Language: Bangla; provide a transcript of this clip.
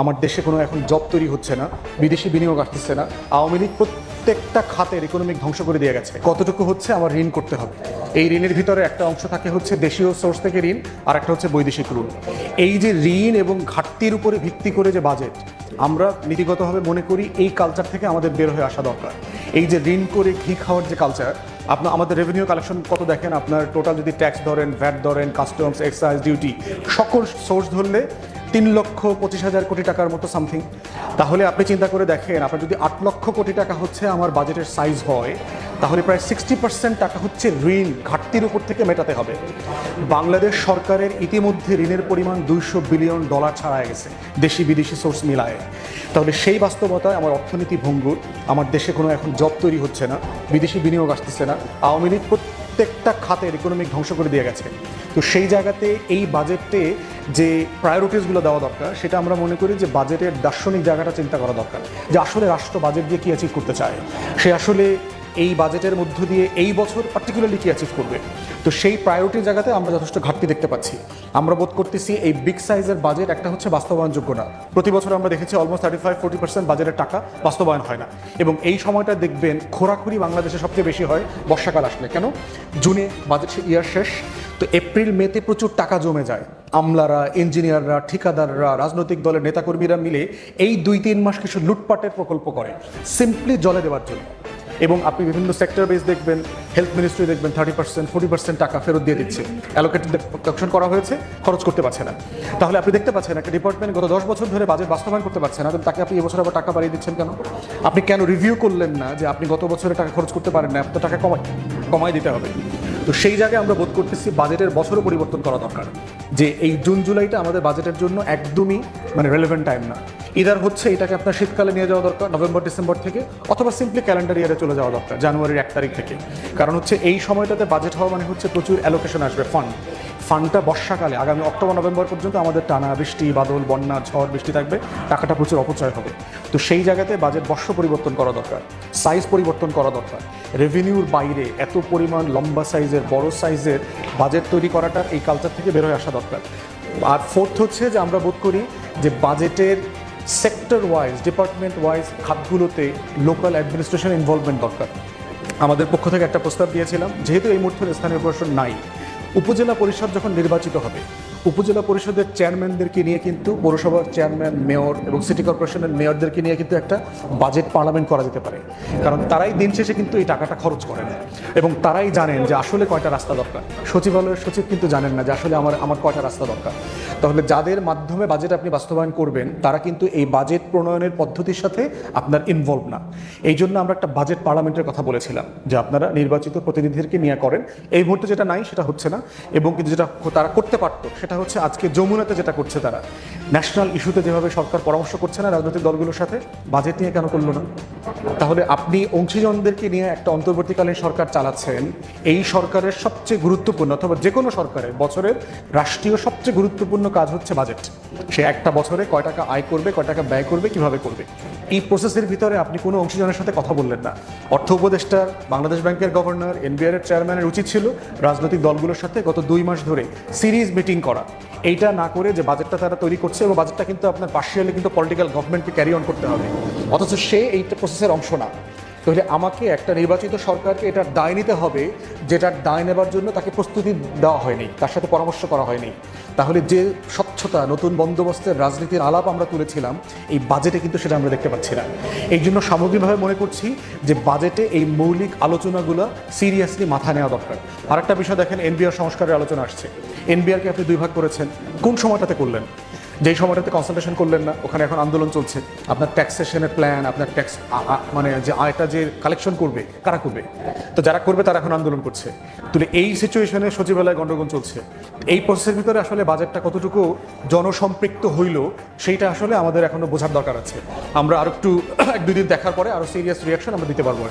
আমার দেশে কোনো এখন জব তৈরি হচ্ছে না, বিদেশি বিনিয়োগ আসতেছে না। আওয়ামী লীগ প্রত্যেকটা খাতের ইকোনমিক ধ্বংস করে দিয়ে গেছে। কতটুকু হচ্ছে আমার ঋণ করতে হবে, এই ঋণের ভিতরে একটা অংশ থাকে হচ্ছে দেশীয় সোর্স থেকে ঋণ, আর একটা হচ্ছে বৈদেশিক ঋণ। এই যে ঋণ এবং ঘাটতির উপরে ভিত্তি করে যে বাজেট, আমরা নীতিগতভাবে মনে করি এই কালচার থেকে আমাদের বের হয়ে আসা দরকার। এই যে ঋণ করে ঘি খাওয়ার যে কালচার, আপনার আমাদের রেভিনিউ কালেকশন কত দেখেন, আপনার টোটাল যদি ট্যাক্স ধরেন, ভ্যাট ধরেন, কাস্টমস, এক্সাইজ, ডিউটি, সকল সোর্স ধরলে 3,25,000 কোটি টাকার মতো সামথিং। তাহলে আপনি চিন্তা করে দেখেন, আপনার যদি 8 লক্ষ কোটি টাকা হচ্ছে আমার বাজেটের সাইজ হয়, তাহলে প্রায় 60% টাকা হচ্ছে ঋণ ঘাটতির উপর থেকে মেটাতে হবে। বাংলাদেশ সরকারের ইতিমধ্যে ঋণের পরিমাণ $200 বিলিয়ন ছাড়ায় গেছে দেশি বিদেশি সোর্স মিলায়। তাহলে সেই বাস্তবতায় আমার অর্থনীতি ভঙ্গুর, আমার দেশে কোনো এখন জব তৈরি হচ্ছে না, বিদেশি বিনিয়োগ আসতেছে না। আওয়ামী লীগ প্রত্যেকটা খাতের ইকোনমিক ধ্বংস করে দিয়ে গেছে। তো সেই জায়গাতে এই বাজেটে যে প্রায়োরিটিসগুলো দেওয়া দরকার, সেটা আমরা মনে করি যে বাজেটের দার্শনিক জায়গাটা চিন্তা করা দরকার, যে আসলে রাষ্ট্র বাজেট দিয়ে কী অ্যাচিভ করতে চায়, সে আসলে এই বাজেটের মধ্য দিয়ে এই বছর পার্টিকুলারলি কী অ্যাচিভ করবে। তো সেই প্রায়োরিটির জায়গাতে আমরা যথেষ্ট ঘাটতি দেখতে পাচ্ছি। আমরা বোধ করতেছি এই বিগ সাইজের বাজেট একটা হচ্ছে বাস্তবায়নযোগ্য না। প্রতি বছর আমরা দেখেছি অলমোস্ট 35-40% বাজেটের টাকা বাস্তবায়ন হয় না। এবং এই সময়টা দেখবেন খোরাখুরি বাংলাদেশে সবচেয়ে বেশি হয় বর্ষাকাল আসলে। কেন? জুনে বাজেট ইয়ার শেষ, তো এপ্রিল মেতে প্রচুর টাকা জমে যায়। আমলারা, ইঞ্জিনিয়াররা, ঠিকাদাররা, রাজনৈতিক দলের নেতাকর্মীরা মিলে এই 2-3 মাস কিছু লুটপাটের প্রকল্প করে সিম্পলি জলে দেওয়ার জন্য। এবং আপনি বিভিন্ন সেক্টর বেস দেখবেন, হেলথ মিনিস্ট্রি দেখবেন 30%-40% টাকা ফেরত দিয়ে দিচ্ছে, অ্যালোকেশন করা হয়েছে, খরচ করতে পারছে না। তাহলে আপনি দেখতে পাচ্ছেন একটা ডিপার্টমেন্ট গত 10 বছর ধরে বাজেট বাস্তবায়ন করতে পারছে না, তাকে আপনি এবছর আবার টাকা বাড়িয়ে দিচ্ছেন কেন? আপনি কেন রিভিউ করলেন না যে আপনি গত বছরে টাকা খরচ করতে পারেন না, এত টাকা কমাই দিতে হবে? তো সেই জায়গায় আমরা বোধ করতেছি বাজেটের বছরও পরিবর্তন করা দরকার, যে এই জুন জুলাইটা আমাদের বাজেটের জন্য একদমই রেলেভেন্ট টাইম না। ইদার হচ্ছে এটাকে আপনার শীতকালে নিয়ে যাওয়া দরকার নভেম্বর ডিসেম্বর থেকে, অথবা সিম্পলি ক্যালেন্ডার ইয়ারে চলে যাওয়া দরকার জানুয়ারির 1 তারিখ থেকে। কারণ হচ্ছে এই সময়টাতে বাজেট হওয়া মানে হচ্ছে প্রচুর অ্যালোকেশন আসবে ফান্ডটা বর্ষাকালে আগামী অক্টোবর নভেম্বর পর্যন্ত আমাদের টানা বৃষ্টি, বাদল, বন্যা, ঝড় বৃষ্টি থাকবে, টাকাটা প্রচুর অপচয় হবে। তো সেই জায়গাতে বাজেট বর্ষ পরিবর্তন করা দরকার, সাইজ পরিবর্তন করা দরকার। রেভিনিউর বাইরে এত পরিমাণ লম্বা সাইজের, বড় সাইজের বাজেট তৈরি করাটা এই কালচার থেকে বের হয়ে আসা দরকার। আর ফোর্থ হচ্ছে যে আমরা বোধ করি যে বাজেটের সেক্টর ওয়াইজ, ডিপার্টমেন্ট ওয়াইজ খাতগুলোতে লোকাল অ্যাডমিনিস্ট্রেশন ইনভলভমেন্ট দরকার। আমাদের পক্ষ থেকে একটা প্রস্তাব দিয়েছিলাম, যেহেতু এই মুহূর্তে স্থানীয় প্রশাসন নাই, উপজেলা পরিষদ যখন নির্বাচিত হবে, উপজেলা পরিষদের চেয়ারম্যানদেরকে নিয়ে কিন্তু পৌরসভার চেয়ারম্যান, মেয়র এবং সিটি কর্পোরেশনের মেয়রদেরকে নিয়ে কিন্তু একটা বাজেট পার্লামেন্ট করা যেতে পারে। কারণ তারাই দিন শেষে কিন্তু এই টাকাটা খরচ করেন এবং তারাই জানেন যে আসলে কয়টা রাস্তা দরকার। সচিবালয়ের সচিব কিন্তু জানেন না যে আসলে আমার কয়টা রাস্তা দরকার। তাহলে যাদের মাধ্যমে বাজেট আপনি বাস্তবায়ন করবেন, তারা কিন্তু এই বাজেট প্রণয়নের পদ্ধতির সাথে আপনার ইনভলভ না। এই জন্য আমরা একটা বাজেট পার্লামেন্টের কথা বলেছিলাম, যে আপনারা নির্বাচিত প্রতিনিধিদেরকে নিয়ে করেন। এই মুহূর্তে যেটা নাই সেটা হচ্ছে না, এবং কিন্তু যেটা তারা করতে পারতো সেটা হচ্ছে আজকে যমুনাতে যেটা করছে, তারা ন্যাশনাল ইস্যুতে যেভাবে সরকার পরামর্শ করছে না রাজনৈতিক দলগুলোর সাথে, বাজেট নিয়ে কেন করলো না? তাহলে আপনি অংশীজনদেরকে নিয়ে একটা অন্তর্বর্তীকালীন সরকার চালাচ্ছেন, এই সরকারের সবচেয়ে গুরুত্বপূর্ণ, অথবা যে কোনো সরকারের বছরের রাষ্ট্রীয় সবচেয়ে গুরুত্বপূর্ণ কাজ হচ্ছে বাজেট। সে একটা বছরে কয় টাকা আয় করবে, কয় টাকা ব্যয় করবে, কিভাবে করবে, এই প্রসেসের ভিতরে আপনি কোনো অংশীজনের সাথে কথা বললেন না। অর্থ উপদেষ্টার, বাংলাদেশ ব্যাংকের গভর্নর, এনবিআর এর চেয়ারম্যানের উচিত ছিল রাজনৈতিক দলগুলোর সাথে গত 2 মাস ধরে সিরিজ মিটিং করা। এইটা না করে যে বাজেটটা তারা তৈরি করছে, এবং বাজেটটা কিন্তু আপনার পার্শিয়ালি কিন্তু পলিটিক্যাল গভর্নমেন্টকে ক্যারি অন করতে হবে, অথচ সে এই প্রসেসের অংশ না। তাহলে আমাকে একটা নির্বাচিত সরকারকে এটার দায় নিতে হবে, যেটার দায় নেবার জন্য তাকে প্রস্তুতি দেওয়া হয়নি, তার সাথে পরামর্শ করা হয়নি। তাহলে যে স্বচ্ছতা, নতুন বন্দোবস্তের রাজনীতির আলাপ আমরা তুলেছিলাম, এই বাজেটে কিন্তু সেটা আমরা দেখতে পাচ্ছি না। এই জন্য সামগ্রিকভাবে মনে করছি যে বাজেটে এই মৌলিক আলোচনাগুলো সিরিয়াসলি মাথা নেওয়া দরকার। আর একটা বিষয় দেখেন, এনবিআর সংস্কারের আলোচনা আসছে। এনবিআরকে আপনি 2 ভাগ করেছেন, কোন সময়টাতে করলেন? যেই সময়টাতে কনসালটেশন করলেন না, ওখানে এখন আন্দোলন চলছে। আপনার ট্যাক্সেশনের প্ল্যান, আপনার ট্যাক্স যে আয়টা যে কালেকশন করবে, কারা করবে? তো যারা করবে তারা এখন আন্দোলন করছে। তাহলে এই সিচুয়েশনে সচিবালয়ে গণ্ডগোল চলছে। এই প্রসেসের ভিতরে আসলে বাজেটটা কতটুকু জনসম্পৃক্ত হইল, সেইটা আসলে আমাদের এখনো বোঝার দরকার আছে। আমরা আর একটু 1-2 দিন দেখার পরে আরও সিরিয়াস রিয়াকশন আমরা দিতে পারবো।